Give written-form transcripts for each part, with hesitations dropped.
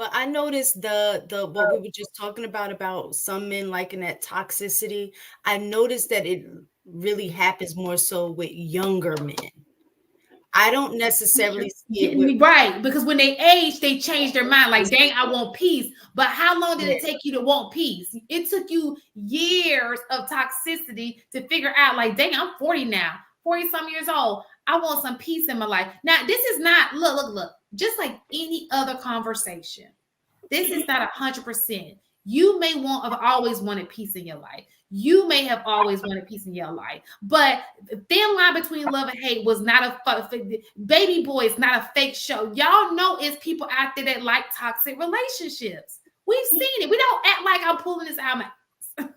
But I noticed the what we were just talking about some men liking that toxicity. I noticed that it really happens more so with younger men. I don't necessarily see it with Right, because when they age, they change their mind. Like, dang, I want peace. But how long did it take you to want peace? It took you years of toxicity to figure out, like, dang, I'm 40 now, 40 some years old. I want some peace in my life. Now, this is not, look, just like any other conversation. This is not 100%. You may have always wanted peace in your life. You may have always wanted peace in your life, but thin line between love and hate was not Baby Boy is not a fake show. Y'all know it's people out there that like toxic relationships. We've seen it. We don't act like I'm pulling this out my ass.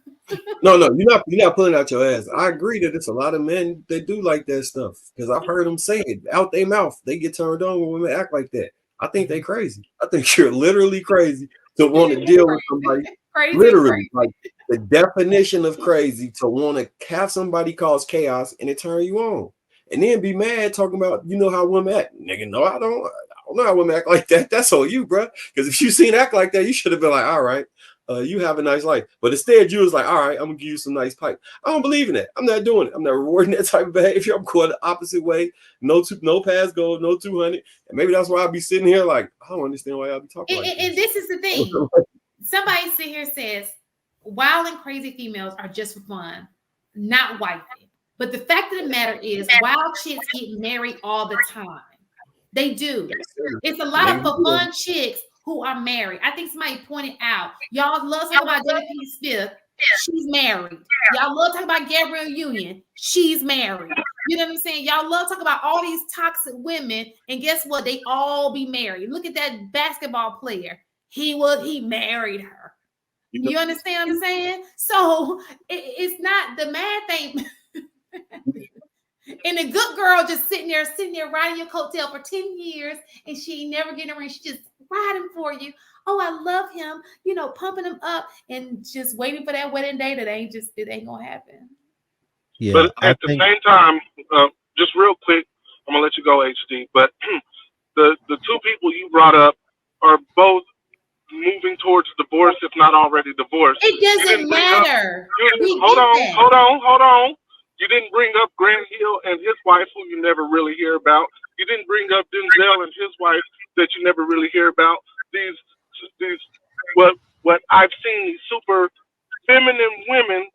No, you're not pulling out your ass. I agree that it's a lot of men that do like that stuff because I've heard them say it out their mouth. They get turned on when women act like that. I think they crazy. I think you're literally crazy to want to deal with somebody. Literally, like the definition of crazy to want to have somebody cause chaos and it turn you on, and then be mad talking about how women act. Nigga, no, I don't know how women act like that. That's on you, bro. Because if you seen act like that, you should have been like, all right, you have a nice life. But instead, you was like, all right, I'm gonna give you some nice pipe. I don't believe in that. I'm not doing it. I'm not rewarding that type of behavior. I'm going the opposite way. No pass gold, no 200. And maybe that's why I'll be sitting here like, I don't understand why y'all be talking like and this is the thing. Somebody sit here says wild and crazy females are just for fun, not wifey. But the fact of the matter is, wild chicks get married all the time. They do. It's a lot of for fun chicks who are married. I think somebody pointed out, y'all love talking about Debbie P. Smith. She's married. Y'all love talking about Gabrielle Union. She's married. You know what I'm saying? Y'all love talking about all these toxic women, and guess what? They all be married. Look at that basketball player. He married her. You understand what I'm saying? So it's not the mad thing. And the good girl just sitting there riding your coattail for 10 years, and she ain't never getting a ring. She just riding for you. Oh, I love him, pumping him up and just waiting for that wedding day that it ain't gonna happen. Yeah. But at the same time, just real quick, I'm gonna let you go, HD. But the two people you brought up are both moving towards divorce, if not already divorced. It doesn't matter. Hold on. You didn't bring up Grant Hill and his wife, who you never really hear about. You didn't bring up Denzel and his wife, that you never really hear about. These what I've seen, these super feminine women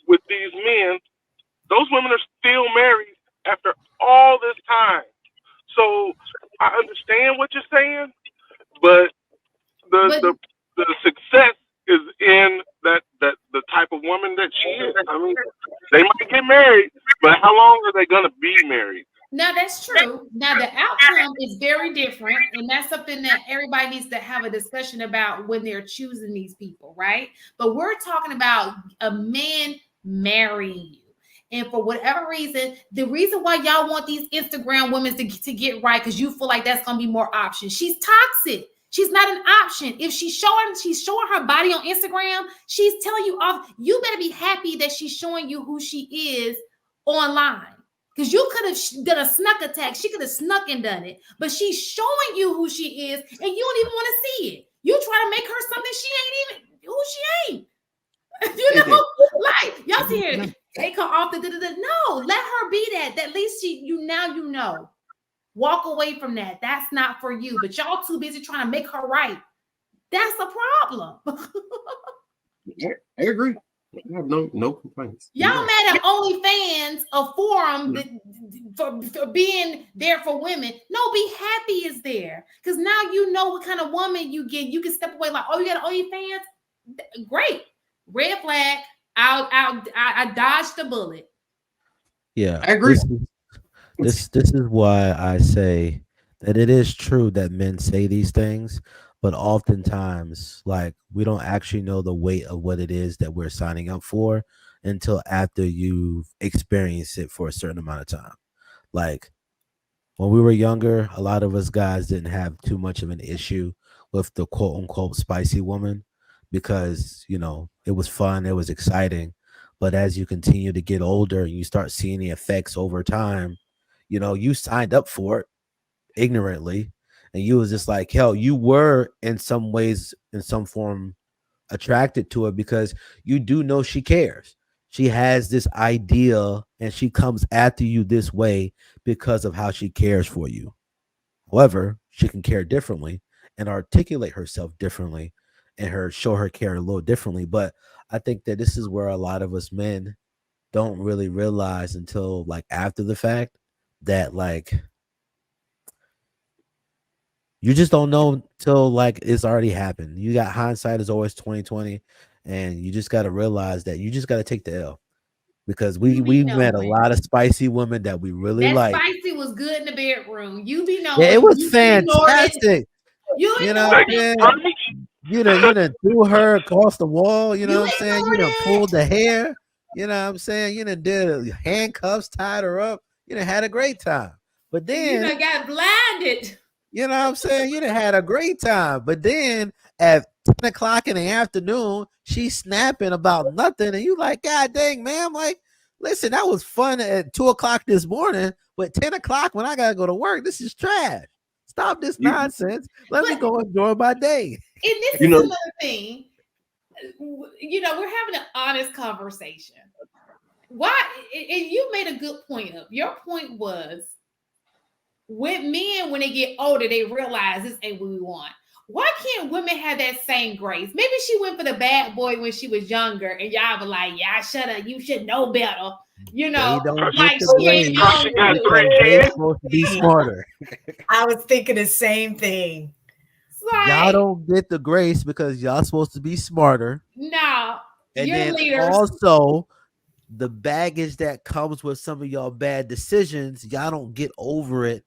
with these men. Those women are still married after all this time. So I understand what you're saying, but the success is in that the type of woman that she is. I mean, they might get married, but how long are they gonna be married? Now that's true. Now the outcome is very different, and that's something that everybody needs to have a discussion about when they're choosing these people, right? But we're talking about a man marrying you. And for whatever reason, the reason why y'all want these Instagram women to get right, because you feel like that's gonna be more options. She's toxic. She's not an option. If she's showing her body on Instagram, she's telling you off. You better be happy that she's showing you who she is online. Because you could have done a snuck attack. She could have snuck and done it. But she's showing you who she is, and you don't even want to see it. You try to make her something she ain't even who she ain't. Like y'all see here, take her off the no, let her be that. At least you know. Walk away from that. That's not for you. But y'all too busy trying to make her right. That's a problem. I agree. I have no complaints. Y'all mad at OnlyFans, a forum for being there for women. No, be happy is there. Because now you know what kind of woman you get. You can step away like, oh, you got OnlyFans? Great. Red flag. I dodged the bullet. Yeah, I agree. This is why I say that it is true that men say these things, but oftentimes, like, we don't actually know the weight of what it is that we're signing up for until after you've experienced it for a certain amount of time. Like, when we were younger, a lot of us guys didn't have too much of an issue with the quote-unquote spicy woman because, it was fun, it was exciting. But as you continue to get older and you start seeing the effects over time, you signed up for it ignorantly, and you was just like, hell, you were in some ways, in some form, attracted to her because you do know she cares. She has this idea and she comes after you this way because of how she cares for you. However, she can care differently and articulate herself differently and show her care a little differently. But I think that this is where a lot of us men don't really realize until like after the fact that like you just don't know till like it's already happened. You got hindsight is always 2020, and you just got to realize that you just got to take the L because we met a lot of spicy women that we really That like. spicy was good in the bedroom. You be knowing. Yeah, it was You fantastic. You know, ignored man, it. you done threw her across the wall. You know You what I'm saying? You ignored done it. pulled the hair. You know what I'm saying? You done did handcuffs, tied her up. You done had a great time. But You then done got blinded. you know what I'm saying? You done had a great time. But then at 10 o'clock in the afternoon, she's snapping about nothing. And you like, God dang, man. I'm like, listen, that was fun at 2 o'clock this morning. But 10 o'clock when I got to go to work, this is trash. Stop this nonsense. Let me go enjoy my day. And this is another thing. You know, we're having an honest conversation. Why? And you made a good point up. Your point was, with men, when they get older, they realize this ain't what we want. Why can't women have that same grace? Maybe she went for the bad boy when she was younger, and y'all were like, "Yeah, shut up. You should know better." You know, like she got 3 kids. Supposed to be smarter. I was thinking the same thing. Like, y'all don't get the grace because y'all supposed to be smarter. No, and you're then leaders. Also the baggage that comes with some of y'all bad decisions, y'all don't get over it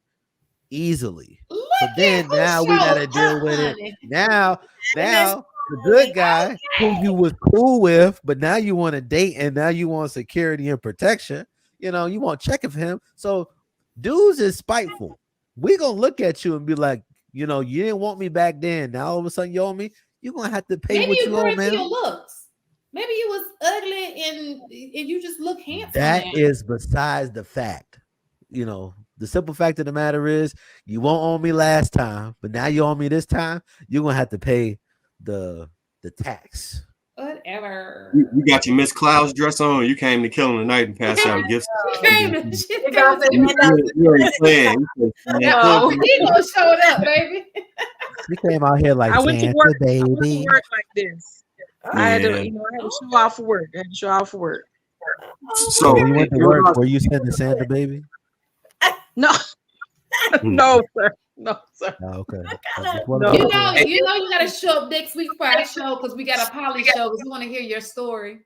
easily. So then now we gotta deal with it. Now the good guy who you was cool with, but now you want to date and now you want security and protection. You know, you want checking for him. So dudes is spiteful. We gonna look at you and be like, you know, you didn't want me back then. Now all of a sudden you owe me. You're gonna have to pay Maybe what you you owe, grew into man. your looks. Maybe you was ugly and you just look handsome. That now. is besides the fact. You know, the simple fact of the matter is you won't owe me last time, but now you owe me this time. You're gonna have to pay the tax. Whatever. You got your Miss Cloud's dress on. You came to kill the night and pass out gifts. No, he gonna show it up, baby. She came out here like I went Santa, to work, baby. I went to work like this. I had to, you know, I had to show off for work. I had to show off for work. So when you went to work, were you sending Santa, baby? No, no, sir. No, sir. Oh, okay. No. You know, you gotta show up next week for our show because we got a poly show because we want to hear your story.